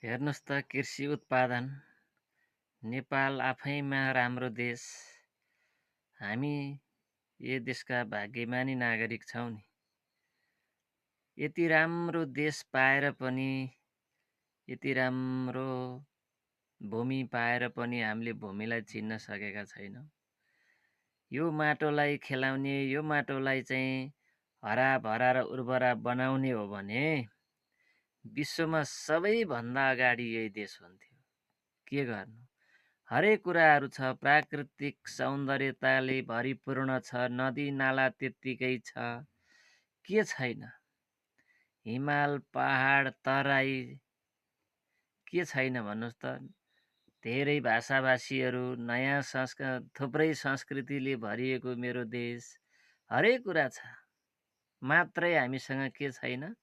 हेर्नुहोस् त कृषि उत्पादन नेपाल आफैमा राम्रो देश। हामी यो देशका भाग्यमानी नागरिक छौँ नि। यति राम्रो देश पाएर पनि, यति राम्रो भूमि पाएर पनि हामीले भूमिलाई चिन्न सकेका छैनौँ। यो माटोलाई खेलाउने, यो माटोलाई चाहिँ हराभरा र उर्वरा बनाउने हो भने विश्वमा सबैभन्दा अगाडि यही देश हुन्थ्यो। के गर्नु, हरेक कुराहरू छ, प्राकृतिक सौन्दर्यताले भरिपूर्ण छ, नदी नाला त्यत्तिकै छ, के छैन? हिमाल पहाड तराई के छैन भन्नुहोस् त? धेरै भाषाभाषीहरू, नयाँ थुप्रै संस्कृतिले भरिएको मेरो देश, हरेक कुरा छ। मात्रै हामीसँग के छैन?